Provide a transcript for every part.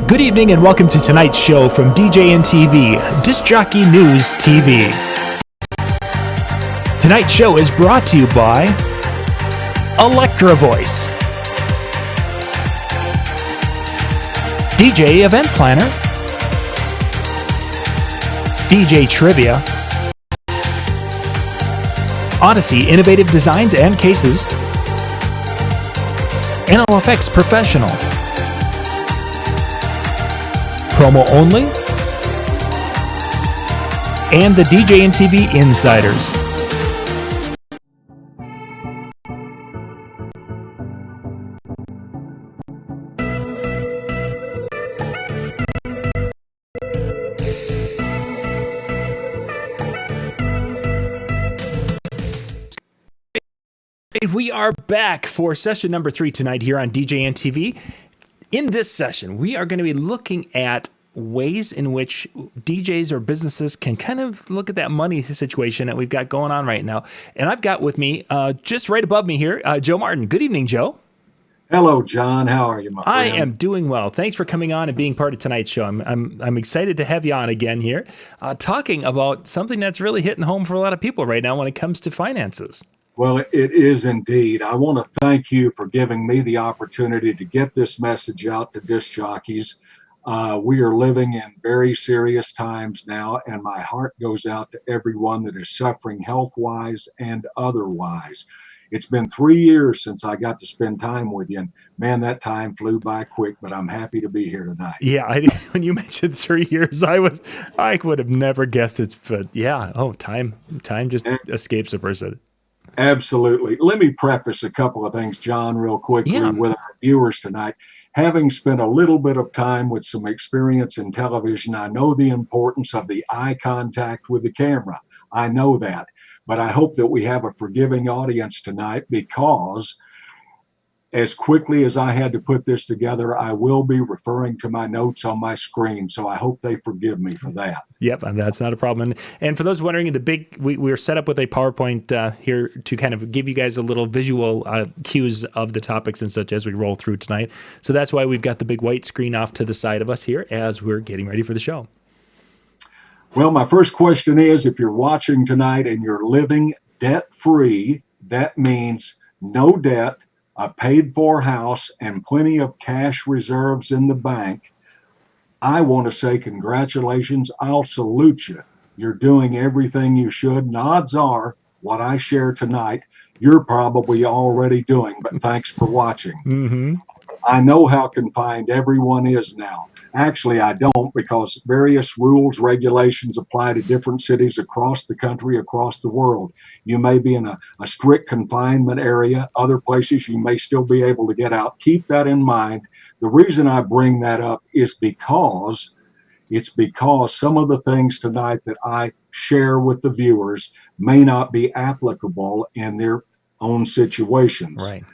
Good evening and welcome to tonight's show from DJNTV, Disc Jockey News TV. Tonight's show is brought to you by Electra Voice, DJ Event Planner, DJ Trivia, ODYSSEY Innovative Designs and Cases, NLEX Professional, Promo Only, and the DJNTV Insiders. We are back for session number 3 tonight here on DJNTV. In this session, we are going to be looking at ways in which DJs or businesses can kind of look at that money situation that we've got going on right now. And I've got with me, just right above me here, Joe Martin. Good evening, Joe. Hello, John. How are you, my friend? I am doing well. Thanks for coming on and being part of tonight's show. I'm excited to have you on again here, talking about something that's really hitting home for a lot of people right now when it comes to finances. Well, it is indeed. I want to thank you for giving me the opportunity to get this message out to disc jockeys. We are living in very serious times now, and my heart goes out to everyone that is suffering health-wise and otherwise. It's been 3 years since I got to spend time with you, and man, that time flew by quick, but I'm happy to be here tonight. Yeah, when you mentioned 3 years, I would have never guessed it, but yeah, time just escapes a person. Absolutely. Let me preface a couple of things, John, real quickly with our viewers tonight. Having spent a little bit of time with some experience in television, I know the importance of the eye contact with the camera. I know that. But I hope that we have a forgiving audience tonight, because as quickly as I had to put this together, I will be referring to my notes on my screen. So I hope they forgive me for that. Yep, that's not a problem. And for those wondering, we're set up with a PowerPoint here to kind of give you guys a little visual cues of the topics and such as we roll through tonight. So that's why we've got the big white screen off to the side of us here as we're getting ready for the show. Well, my first question is, if you're watching tonight and you're living debt-free, that means no debt, a paid-for house, and plenty of cash reserves in the bank, I want to say congratulations. I'll salute you. You're doing everything you should, and odds are what I share tonight, you're probably already doing, but thanks for watching. Mm-hmm. I know how confined everyone is now. Actually, I don't, because various rules, regulations apply to different cities across the country, across the world. You may be in a strict confinement area. Other places you may still be able to get out. Keep that in mind. The reason I bring that up is because some of the things tonight that I share with the viewers may not be applicable in their own situations. Right.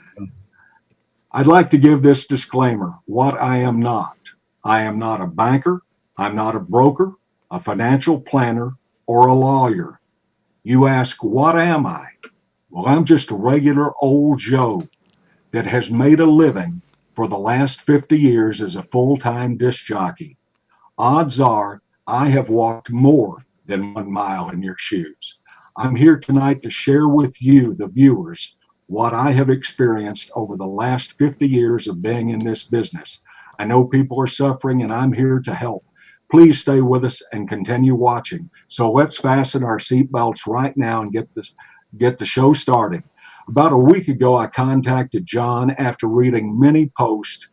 I'd like to give this disclaimer, what I am not. I am not a banker, I'm not a broker, a financial planner, or a lawyer. You ask, what am I? Well, I'm just a regular old Joe that has made a living for the last 50 years as a full-time disc jockey. Odds are I have walked more than 1 mile in your shoes. I'm here tonight to share with you, the viewers, what I have experienced over the last 50 years of being in this business. I know people are suffering, and I'm here to help. Please stay with us and continue watching. So let's fasten our seatbelts right now and get the show started. About a week ago, I contacted John after reading many posts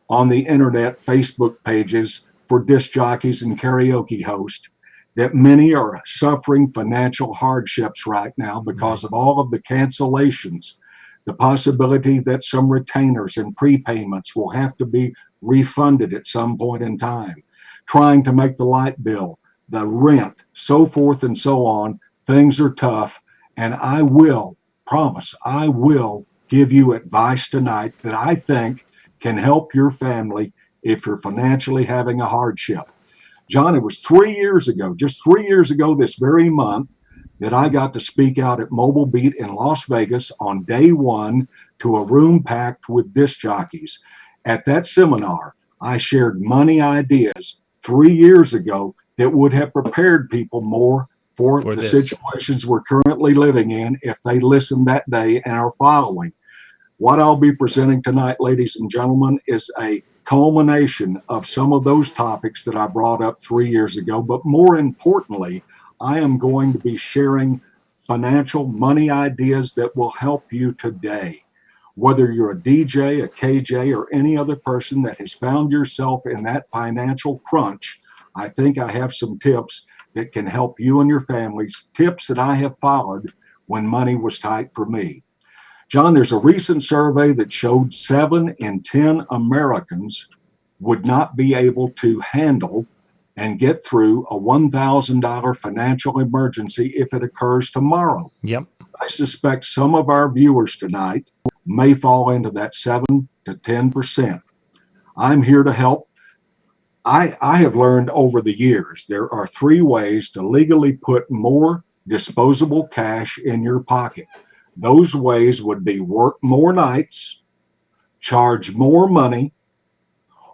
on the internet Facebook pages for disc jockeys and karaoke hosts that many are suffering financial hardships right now because of all of the cancellations, the possibility that some retainers and prepayments will have to be refunded at some point in time, trying to make the light bill, the rent, so forth and so on. Things are tough, and I will promise I will give you advice tonight that I think can help your family if you're financially having a hardship. John, it was 3 years ago, just 3 years ago this very month, that I got to speak out at Mobile Beat in Las Vegas on day one to a room packed with disc jockeys. At that seminar, I shared money ideas 3 years ago that would have prepared people more for For the this. situations we're currently living in if they listened that day and are following. What I'll be presenting tonight, ladies and gentlemen, is a culmination of some of those topics that I brought up 3 years ago. But more importantly, I am going to be sharing financial money ideas that will help you today. Whether you're a DJ, a KJ, or any other person that has found yourself in that financial crunch, I think I have some tips that can help you and your families, tips that I have followed when money was tight for me. John, there's a recent survey that showed 7 in 10 Americans would not be able to handle and get through a $1,000 financial emergency if it occurs tomorrow. Yep. I suspect some of our viewers tonight may fall into that 7 to 10%. I'm here to help. I have learned over the years there are 3 ways to legally put more disposable cash in your pocket. Those ways would be work more nights, charge more money,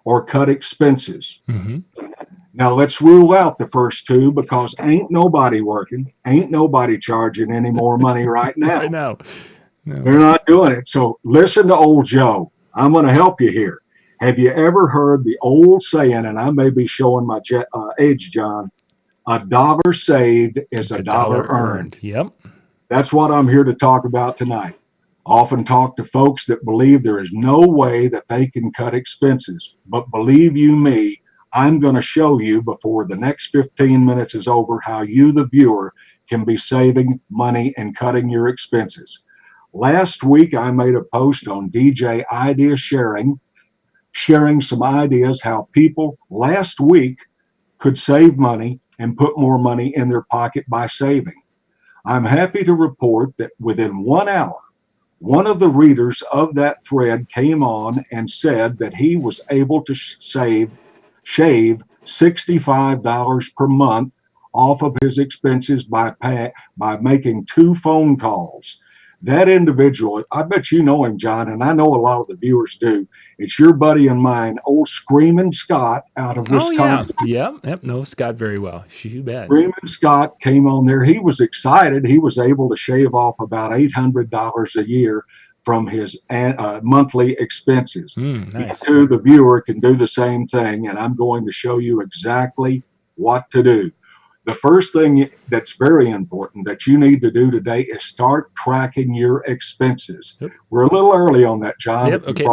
or cut expenses. Mm-hmm. Now let's rule out the first 2 because ain't nobody working, ain't nobody charging any more money right now. Right now. They're No. not doing it. So listen to old Joe. I'm going to help you here. Have you ever heard the old saying, and I may be showing my age, John, a dollar saved is It's a a dollar dollar earned? earned. Yep. That's what I'm here to talk about tonight. I often talk to folks that believe there is no way that they can cut expenses. But believe you me, I'm going to show you before the next 15 minutes is over how you, the viewer, can be saving money and cutting your expenses. Last week, I made a post on DJ Idea sharing some ideas how people last week could save money and put more money in their pocket by saving. I'm happy to report that within 1 hour, one of the readers of that thread came on and said that he was able to shave $65 per month off of his expenses by making 2 phone calls. That individual, I bet you know him, John, and I know a lot of the viewers do. It's your buddy and mine, old Screaming Scott out of Oh yeah. Wisconsin. Yep. Yep. No, Scott very well. You bet. Freeman Scott came on there. He was excited. He was able to shave off about $800 a year from his monthly expenses. Nice. You, the viewer, can do the same thing, and I'm going to show you exactly what to do. The first thing that's very important that you need to do today is start tracking your expenses. Yep. We're a little early on that, John. Yep. Okay.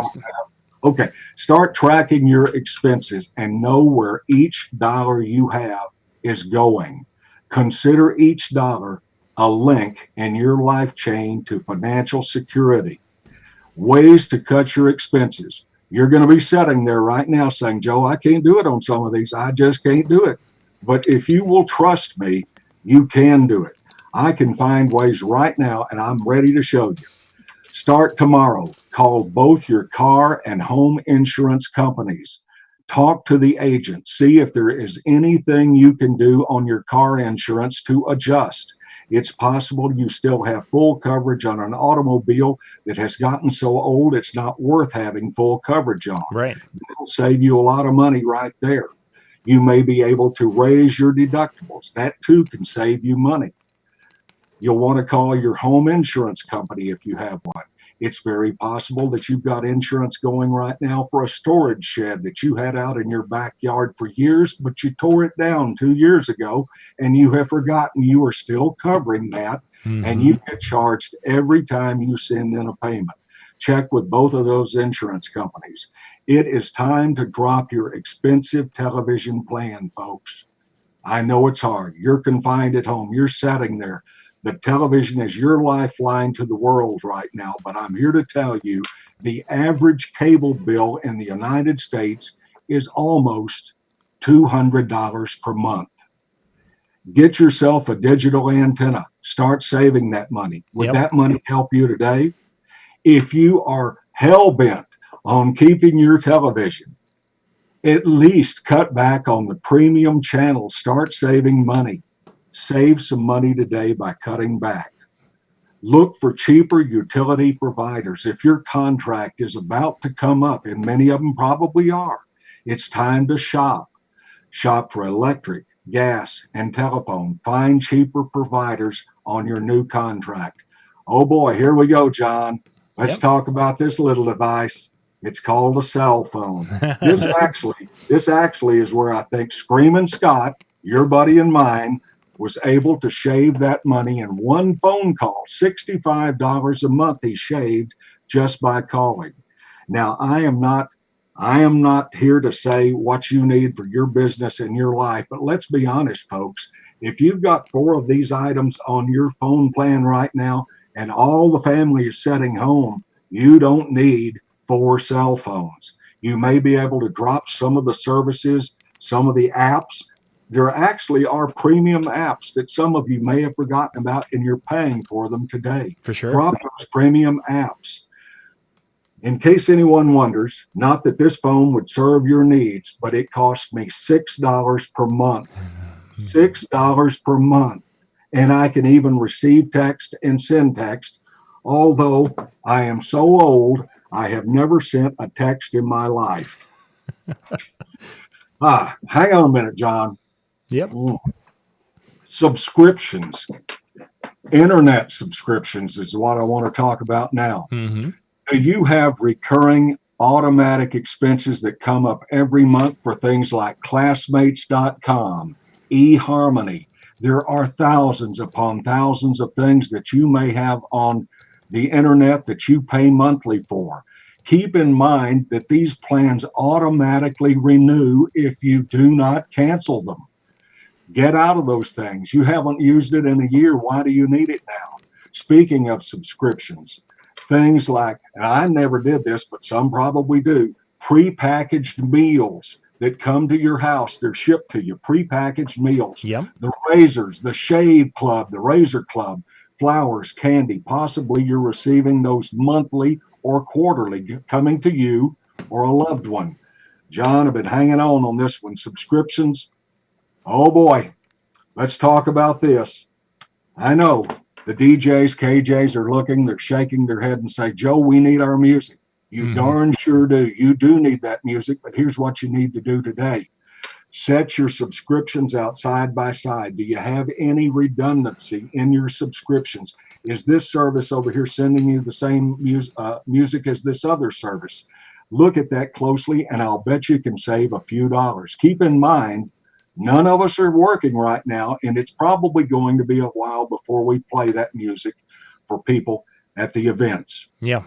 Okay, start tracking your expenses and know where each dollar you have is going. Consider each dollar a link in your life chain to financial security. Ways to cut your expenses. You're going to be sitting there right now saying, Joe, I can't do it on some of these. I just can't do it. But if you will trust me, you can do it. I can find ways right now, and I'm ready to show you. Start tomorrow. Call both your car and home insurance companies. Talk to the agent. See if there is anything you can do on your car insurance to adjust. It's possible you still have full coverage on an automobile that has gotten so old it's not worth having full coverage on. Right. It'll save you a lot of money right there. You may be able to raise your deductibles. That too can save you money. You'll want to call your home insurance company if you have one. It's very possible that you've got insurance going right now for a storage shed that you had out in your backyard for years, but you tore it down 2 years ago and you have forgotten you are still covering that, and you get charged every time you send in a payment. Check with both of those insurance companies. It is time to drop your expensive television plan, folks. I know it's hard. You're confined at home. You're sitting there. The television is your lifeline to the world right now, but I'm here to tell you the average cable bill in the United States is almost $200 per month. Get yourself a digital antenna. Start saving that money. Would that money help you today? If you are hell bent on keeping your television, at least cut back on the premium channels. Start saving money. Save some money today by cutting back. Look for cheaper utility providers. If your contract is about to come up, and many of them probably are, It's time to shop. Shop for electric, gas, and telephone. Find cheaper providers on your new contract. Oh boy, here we go, John. Let's Yep. talk about this little device. It's called a cell phone. This actually is where I think Screaming Scott, your buddy and mine, was able to shave that money in one phone call. $65 a month he shaved just by calling. Now, I am not here to say what you need for your business and your life, but let's be honest, folks. If you've got four of these items on your phone plan right now and all the family is sitting home, you don't need four cell phones. You may be able to drop some of the services, some of the apps. There actually are premium apps that some of you may have forgotten about, and you're paying for them today. For sure. Drop those premium apps. In case anyone wonders, not that this phone would serve your needs, but it cost me $6 per month. $6 per month. And I can even receive text and send text, although I am so old, I have never sent a text in my life. Hang on a minute, John. Yep. Subscriptions, internet subscriptions is what I want to talk about now. Mm-hmm. Do you have recurring automatic expenses that come up every month for things like classmates.com, eHarmony? There are thousands upon thousands of things that you may have on the internet that you pay monthly for. Keep in mind that these plans automatically renew if you do not cancel them. Get out of those things. You haven't used it in a year. Why do you need it now? Speaking of subscriptions, things like, and I never did this, but some probably do, prepackaged meals that come to your house. They're shipped to you, prepackaged meals. Yep. The razors, the shave club, the razor club, flowers, candy. Possibly you're receiving those monthly or quarterly coming to you or a loved one. John, I've been hanging on this one. Subscriptions. Oh boy, let's talk about this. I know the DJs, KJs are looking, they're shaking their head and say, Joe, we need our music. You darn sure do. You do need that music, but here's what you need to do today. Set your subscriptions out side by side. Do you have any redundancy in your subscriptions? Is this service over here sending you the same music as this other service? Look at that closely, and I'll bet you can save a few dollars. Keep in mind, none of us are working right now, and it's probably going to be a while before we play that music for people at the events. Yeah.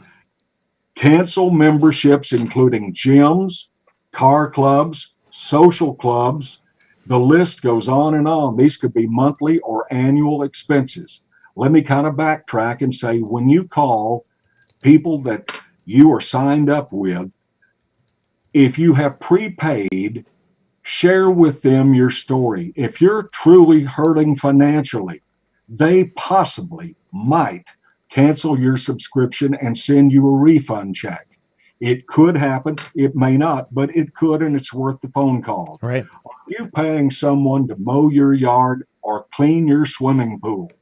Cancel memberships, including gyms, car clubs, social clubs. The list goes on and on. These could be monthly or annual expenses. Let me kind of backtrack and say, when you call people that you are signed up with, if you have prepaid, share with them your story. If you're truly hurting financially, they possibly might cancel your subscription and send you a refund check. It could happen. It may not, but it could, and it's worth the phone call. Right. Are you paying someone to mow your yard or clean your swimming pool?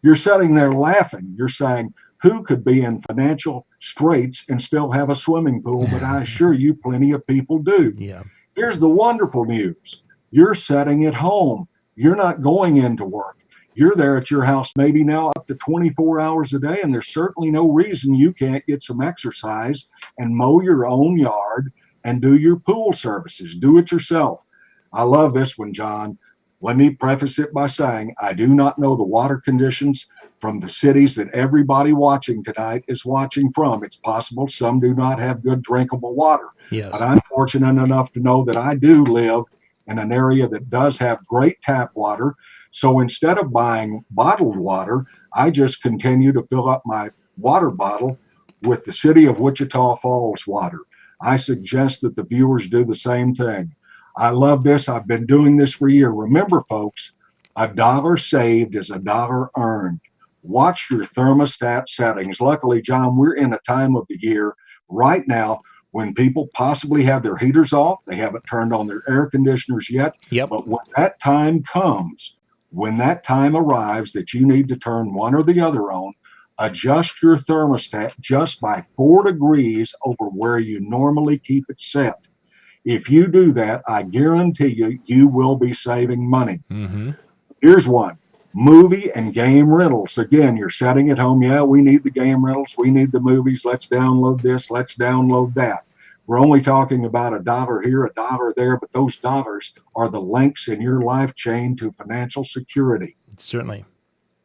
You're sitting there laughing. You're saying, who could be in financial straits and still have a swimming pool? But I assure you, plenty of people do. Yeah. Here's the wonderful news. You're sitting at home. You're not going into work. You're there at your house maybe now up to 24 hours a day, and there's certainly no reason you can't get some exercise and mow your own yard and do your pool services. Do it yourself. I love this one, John. Let me preface it by saying I do not know the water conditions from the cities that everybody watching tonight is watching from. It's possible some do not have good drinkable water. Yes. But I'm fortunate enough to know that I do live in an area that does have great tap water. So instead of buying bottled water, I just continue to fill up my water bottle with the city of Wichita Falls water. I suggest that the viewers do the same thing. I love this. I've been doing this for a year. Remember, folks, a dollar saved is a dollar earned. Watch your thermostat settings. Luckily, John, we're in a time of the year right now when people possibly have their heaters off. They haven't turned on their air conditioners yet. Yep. But when that time comes, when that time arrives that you need to turn one or the other on, adjust your thermostat just by 4 degrees over where you normally keep it set. If you do that, I guarantee you, you will be saving money. Mm-hmm. Here's one. Movie and game rentals. Again, you're sitting at home. Yeah, we need the game rentals. We need the movies. Let's download this. Let's download that. We're only talking about $1 here, $1 there, but those dollars are the links in your life chain to financial security. Certainly.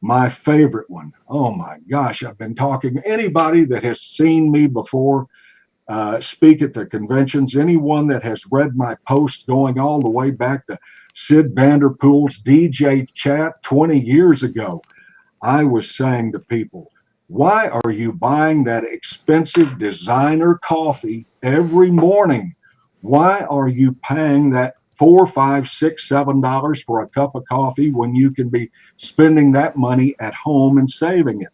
My favorite one. Oh my gosh, I've been talking. Anybody that has seen me before speak at the conventions, anyone that has read my post going all the way back to Sid Vanderpool's DJ chat 20 years ago, I was saying to people, why are you buying that expensive designer coffee every morning? Why are you paying that $4, $5, $6, $7 for a cup of coffee when you can be spending that money at home and saving it?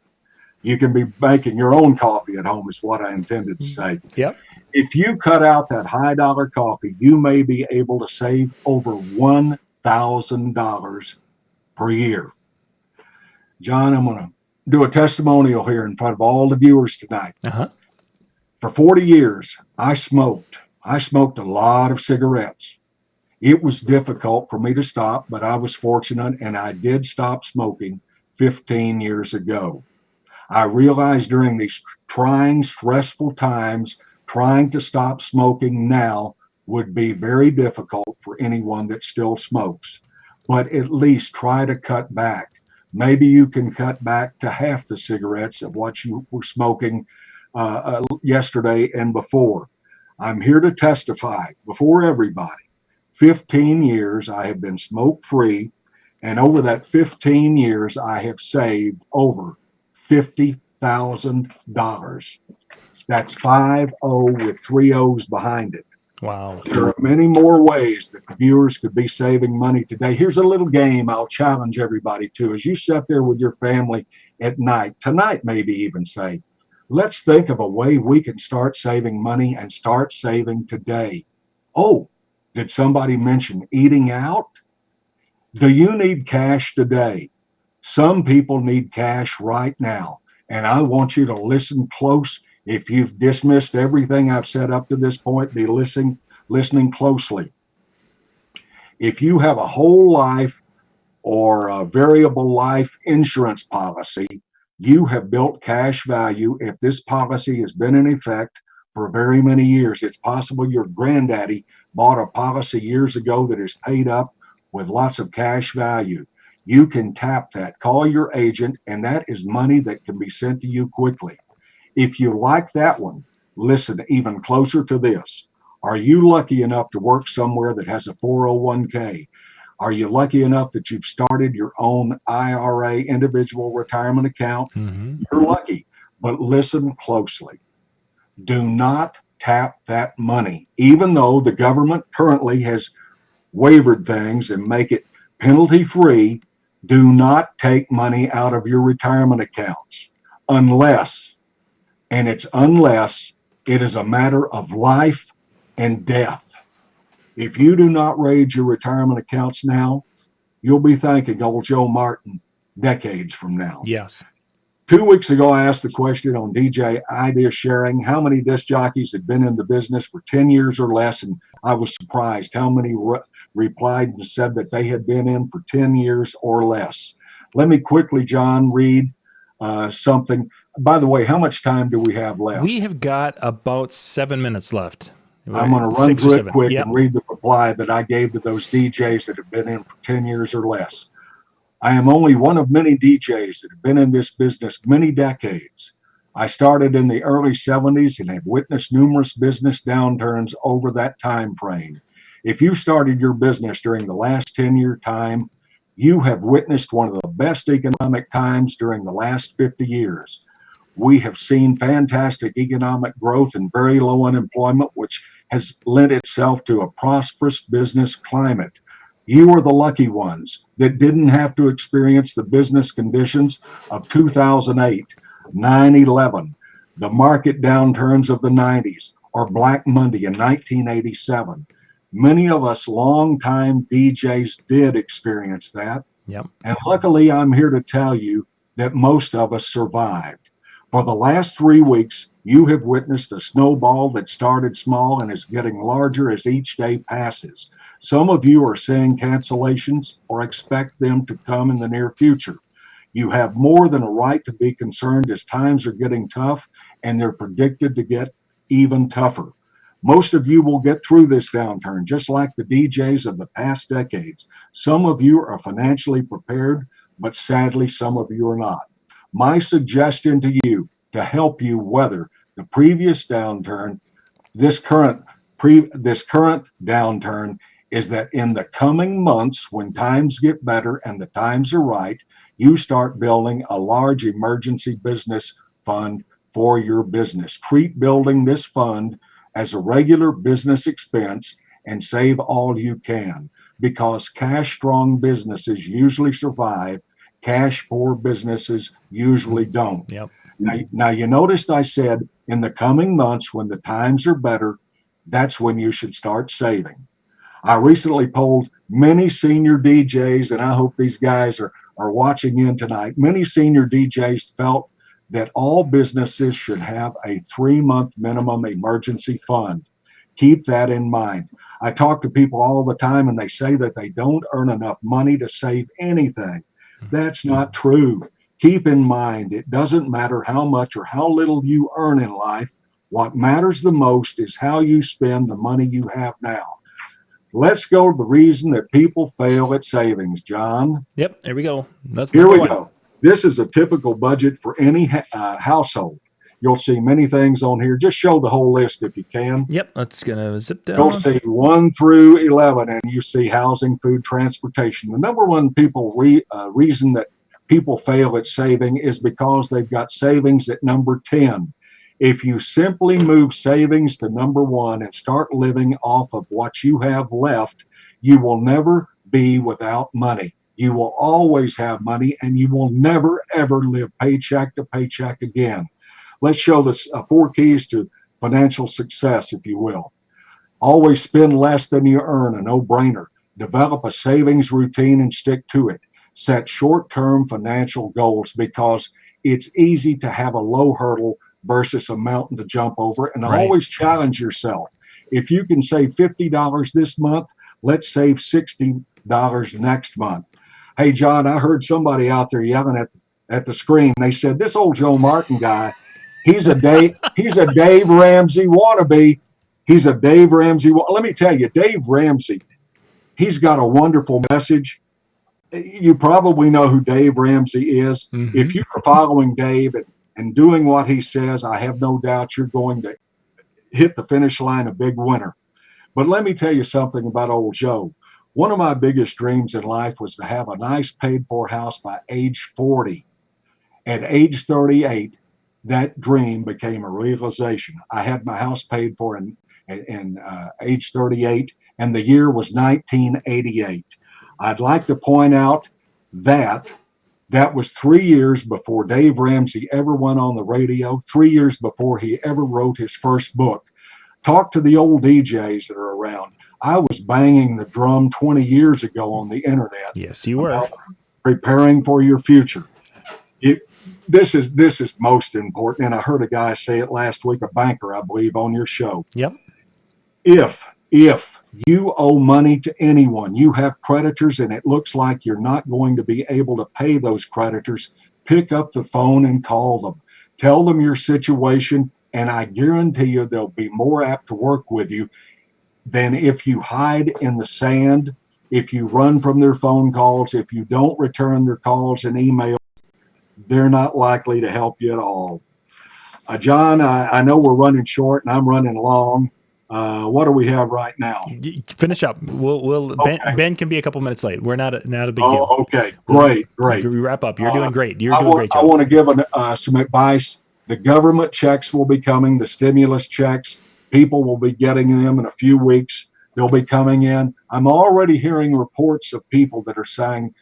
You can be making your own coffee at home, is what I intended to say. Yep. If you cut out that high dollar coffee, you may be able to save over $1,000 per year. John, I'm going to do a testimonial here in front of all the viewers tonight. Uh-huh. For 40 years, I smoked. I smoked a lot of cigarettes. It was difficult for me to stop, but I was fortunate and I did stop smoking 15 years ago. I realized during these trying, stressful times, trying to stop smoking now would be very difficult for anyone that still smokes. But at least try to cut back. Maybe you can cut back to half the cigarettes of what you were smoking yesterday and before. I'm here to testify before everybody. 15 years I have been smoke free, and over that 15 years I have saved over $50,000. That's 50 with 3 O's behind it. Wow. There are many more ways that the viewers could be saving money today. Here's a little game I'll challenge everybody to. As you sit there with your family at night, tonight maybe even say, let's think of a way we can start saving money and start saving today. Oh, did somebody mention eating out? Do you need cash today? Some people need cash right now. And I want you to listen close. If you've dismissed everything I've said up to this point, be listening closely. If you have a whole life or a variable life insurance policy, you have built cash value. If this policy has been in effect for very many years, it's possible your granddaddy bought a policy years ago that is paid up with lots of cash value. You can tap that, call your agent, and that is money that can be sent to you quickly. If you like that one, listen even closer to this. Are you lucky enough to work somewhere that has a 401k? Are you lucky enough that you've started your own IRA, individual retirement account? Mm-hmm. You're lucky, but listen closely. Do not tap that money, even though the government currently has wavered things and make it penalty free. Do not take money out of your retirement accounts unless it is a matter of life and death. If you do not raise your retirement accounts now, you'll be thanking old Joe Martin decades from now. Yes. 2 weeks ago, I asked the question on DJ Idea Sharing, how many disc jockeys had been in the business for 10 years or less, and I was surprised how many replied and said that they had been in for 10 years or less. Let me quickly, John, read something. By the way, how much time do we have left? We have got about 7 minutes left. I'm going to run through it quick and read the reply that I gave to those DJs that have been in for 10 years or less. I am only one of many DJs that have been in this business many decades. I started in the early 70s and have witnessed numerous business downturns over that time frame. If you started your business during the last 10-year time, you have witnessed one of the best economic times during the last 50 years. We have seen fantastic economic growth and very low unemployment, which has lent itself to a prosperous business climate. You are the lucky ones that didn't have to experience the business conditions of 2008, 9/11, the market downturns of the 90s, or Black Monday in 1987. Many of us longtime DJs did experience that. Yep. And luckily, I'm here to tell you that most of us survived. For the last 3 weeks, you have witnessed a snowball that started small and is getting larger as each day passes. Some of you are seeing cancellations or expect them to come in the near future. You have more than a right to be concerned as times are getting tough and they're predicted to get even tougher. Most of you will get through this downturn, just like the DJs of the past decades. Some of you are financially prepared, but sadly, some of you are not. My suggestion to you to help you weather the previous downturn, this current this current downturn, is that in the coming months, when times get better and the times are right, you start building a large emergency business fund for your business. Treat building this fund as a regular business expense and save all you can, because cash strong businesses usually survive. Cash poor businesses usually don't. Yep. Now, you noticed I said in the coming months when the times are better, that's when you should start saving. I recently polled many senior DJs, and I hope these guys are watching in tonight. Many senior DJs felt that all businesses should have a 3-month minimum emergency fund. Keep that in mind. I talk to people all the time, and they say that they don't earn enough money to save anything. That's not true. Keep in mind, it doesn't matter how much or how little you earn in life. What matters the most is how you spend the money you have now. Let's go to the reason that people fail at savings, John. Yep. There we go. That's Here number we one. go. This is a typical budget for any household. You'll see many things on here. Just show the whole list if you can. Yep. That's gonna zip You'll down. see 1 through 11, and you see housing, food, transportation. The number one reason that people fail at saving is because they've got savings at number 10. If you simply move savings to number 1 and start living off of what you have left, you will never be without money. You will always have money, and you will never, ever live paycheck to paycheck again. Let's show the 4 keys to financial success, if you will. Always spend less than you earn, a no-brainer. Develop a savings routine and stick to it. Set short-term financial goals, because it's easy to have a low hurdle versus a mountain to jump over. And Right. always challenge yourself. If you can save $50 this month, let's save $60 next month. Hey, John, I heard somebody out there yelling at the screen. They said, this old Joe Martin guy, he's a Dave Ramsey wannabe. He's a Dave Ramsey. Let me tell you, Dave Ramsey, he's got a wonderful message. You probably know who Dave Ramsey is. Mhm. If you are following Dave and doing what he says, I have no doubt you're going to hit the finish line a big winner. But let me tell you something about old Joe. One of my biggest dreams in life was to have a nice paid for house by age 40. At age 38, that dream became a realization. I had my house paid for in age 38, and the year was 1988. I'd like to point out that that was 3 years before Dave Ramsey ever went on the radio, 3 years before he ever wrote his first book. Talk to the old DJs that are around. I was banging the drum 20 years ago on the internet. Yes, you were. Preparing for your future. This is most important, and I heard a guy say it last week, a banker, I believe, on your show. Yep. If you owe money to anyone, you have creditors, and it looks like you're not going to be able to pay those creditors, pick up the phone and call them. Tell them your situation, and I guarantee you they'll be more apt to work with you than if you hide in the sand, if you run from their phone calls, if you don't return their calls and emails. They're not likely to help you at all. John, I know we're running short and I'm running long. What do we have right now? Finish up. We'll Okay. Ben can be a couple minutes late. We're not a big deal. Oh, okay. Great. If we wrap up, you're doing great. You're I doing a great I job. want to give some advice. The government checks will be coming, the stimulus checks. People will be getting them in a few weeks. They'll be coming in. I'm already hearing reports of people that are saying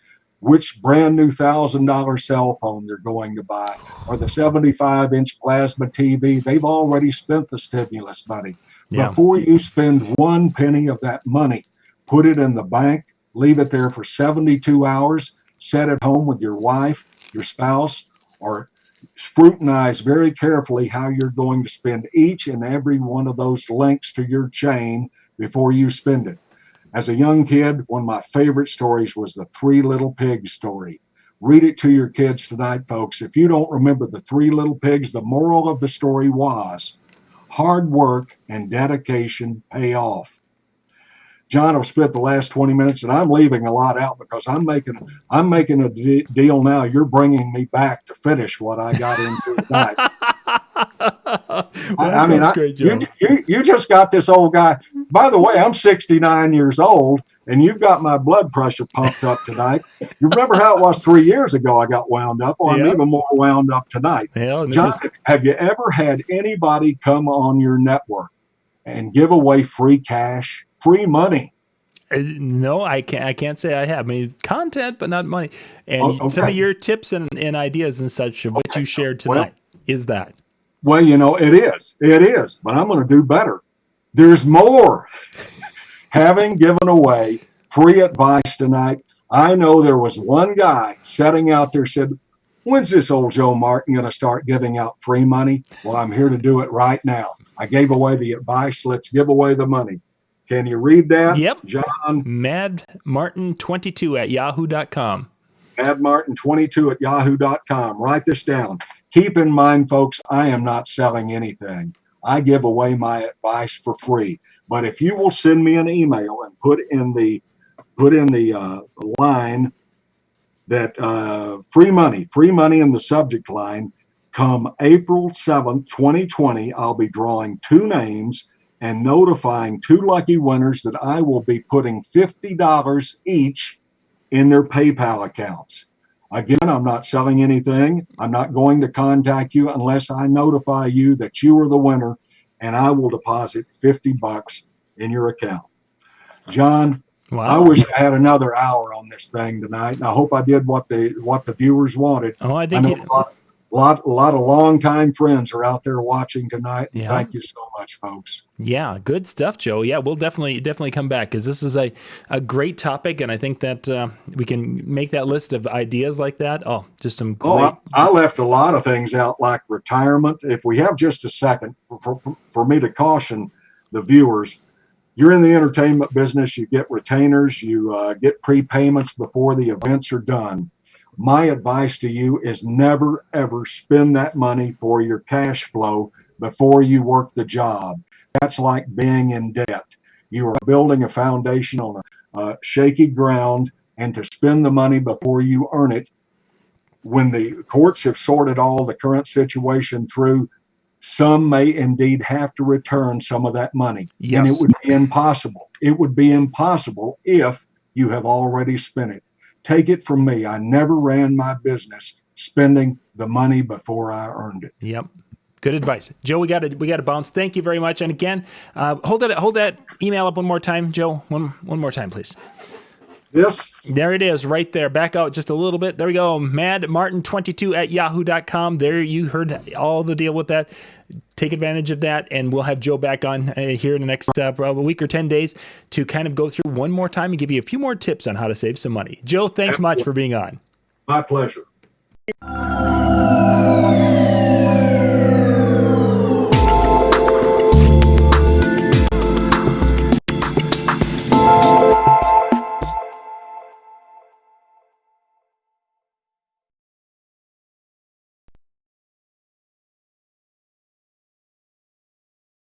which brand new $1,000 cell phone they're going to buy, or the 75-inch plasma TV. They've already spent the stimulus money. Yeah. Before you spend one penny of that money, put it in the bank, leave it there for 72 hours, set it home with your wife, your spouse, or scrutinize very carefully how you're going to spend each and every one of those links to your chain before you spend it. As a young kid, one of my favorite stories was the Three Little Pigs story. Read it to your kids tonight, folks. If you don't remember the Three Little Pigs, the moral of the story was hard work and dedication pay off. John, I've spent the last 20 minutes, and I'm leaving a lot out because I'm making a deal now. You're bringing me back to finish what I got into tonight. That sounds great, Joe. You just got this old guy. By the way, I'm 69 years old, and you've got my blood pressure pumped up tonight. You remember how it was 3 years ago I got wound up? Well, I'm even more wound up tonight. John, have you ever had anybody come on your network and give away free cash, free money? No, I can't say I have. I mean, content, but not money. And some of your tips and ideas and such of what you shared tonight is that. Well, it is, but I'm going to do better. There's more. Having given away free advice tonight, I know there was one guy sitting out there said, when's this old Joe Martin going to start giving out free money? Well, I'm here to do it right now. I gave away the advice. Let's give away the money. Can you read that? Yep. John? madmartin22 at yahoo.com. madmartin22 at yahoo.com. Write this down. Keep in mind, folks, I am not selling anything. I give away my advice for free. But if you will send me an email and put in the line that free money in the subject line, come April 7th, 2020, I'll be drawing 2 names and notifying 2 lucky winners that I will be putting $50 each in their PayPal accounts. Again, I'm not selling anything. I'm not going to contact you unless I notify you that you are the winner, and I will deposit $50 in your account. John, wow. I wish I had another hour on this thing tonight, and I hope I did what the viewers wanted. Oh, I think a lot of longtime friends are out there watching tonight. Yeah. Thank you so much, folks. Yeah, good stuff, Joe. Yeah, we'll definitely come back because this is a great topic, and I think that we can make that list of ideas like that. Oh, just some great. Oh, I left a lot of things out, like retirement. If we have just a second for me to caution the viewers, you're in the entertainment business. You get retainers. You get prepayments before the events are done. My advice to you is never, ever spend that money for your cash flow before you work the job. That's like being in debt. You are building a foundation on a shaky ground, and to spend the money before you earn it, when the courts have sorted all the current situation through, some may indeed have to return some of that money. Yes. And it would be impossible. It would be impossible if you have already spent it. Take it from me. I never ran my business spending the money before I earned it. Yep. Good advice, Joe. We got to bounce. Thank you very much. And again, hold that email up one more time, Joe. One more time, please. Yes. There it is, right there. Back out just a little bit. There we go. madmartin22 at yahoo.com. There, you heard all the deal with that. Take advantage of that, and we'll have Joe back on here in the next probably week or 10 days to kind of go through one more time and give you a few more tips on how to save some money. Joe, thanks much for being on. My pleasure.